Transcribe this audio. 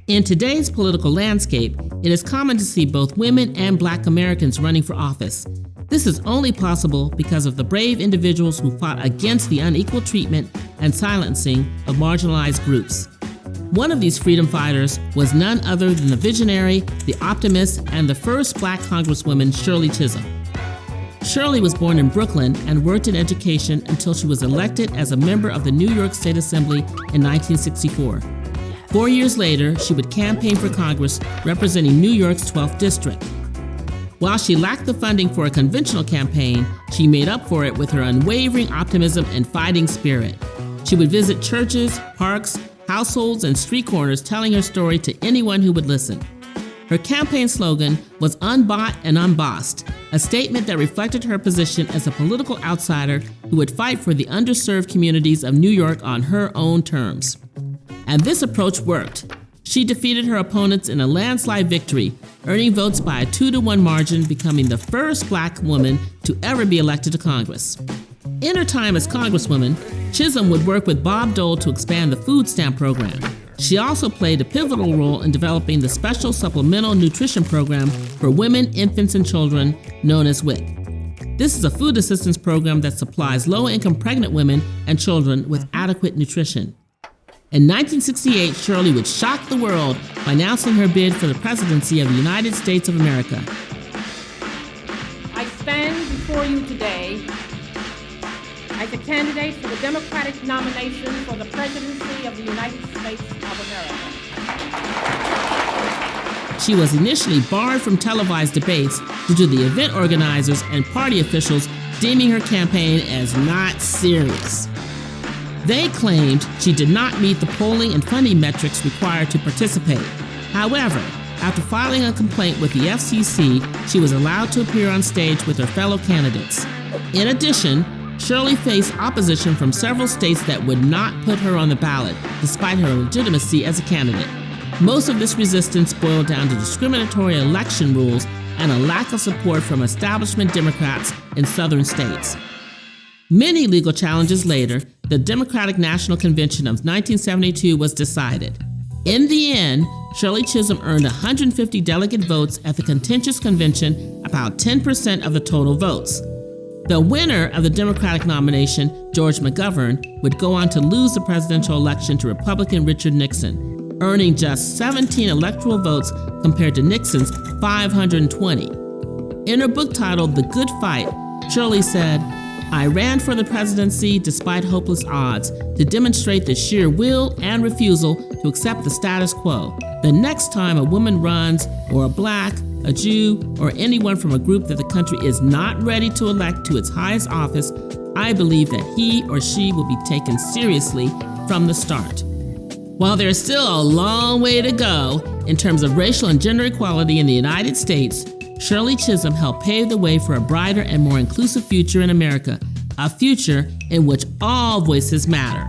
In today's political landscape, it is common to see both women and Black Americans running for office. This is only possible because of the brave individuals who fought against the unequal treatment and silencing of marginalized groups. One of these freedom fighters was none other than the visionary, the optimist, and the first Black Congresswoman, Shirley Chisholm. Shirley was born in Brooklyn and worked in education until she was elected as a member of the New York State Assembly in 1964. 4 years later, she would campaign for Congress representing New York's 12th District. While she lacked the funding for a conventional campaign, she made up for it with her unwavering optimism and fighting spirit. She would visit churches, parks, households, and street corners telling her story to anyone who would listen. Her campaign slogan was Unbought and Unbossed, a statement that reflected her position as a political outsider who would fight for the underserved communities of New York on her own terms. And this approach worked. She defeated her opponents in a landslide victory, earning votes by a 2-to-1 margin, becoming the first Black woman to ever be elected to Congress. In her time as Congresswoman, Chisholm would work with Bob Dole to expand the food stamp program. She also played a pivotal role in developing the Special Supplemental Nutrition Program for Women, Infants, and Children, known as WIC. This is a food assistance program that supplies low-income pregnant women and children with adequate nutrition. In 1968, Shirley would shock the world by announcing her bid for the presidency of the United States of America. I stand before you today as a candidate for the Democratic nomination for the presidency of the United States of America. She was initially barred from televised debates due to the event organizers and party officials deeming her campaign as not serious. They claimed she did not meet the polling and funding metrics required to participate. However, after filing a complaint with the FCC, she was allowed to appear on stage with her fellow candidates. In addition, Shirley faced opposition from several states that would not put her on the ballot, despite her legitimacy as a candidate. Most of this resistance boiled down to discriminatory election rules and a lack of support from establishment Democrats in southern states. Many legal challenges later, the Democratic National Convention of 1972 was decided. In the end, Shirley Chisholm earned 150 delegate votes at the contentious convention, about 10% of the total votes. The winner of the Democratic nomination, George McGovern, would go on to lose the presidential election to Republican Richard Nixon, earning just 17 electoral votes compared to Nixon's 520. In her book titled The Good Fight, Shirley said, "I ran for the presidency despite hopeless odds to demonstrate the sheer will and refusal to accept the status quo. The next time a woman runs, or a Black, a Jew, or anyone from a group that the country is not ready to elect to its highest office, I believe that he or she will be taken seriously from the start." While there's still a long way to go in terms of racial and gender equality in the United States, Shirley Chisholm helped pave the way for a brighter and more inclusive future in America, a future in which all voices matter.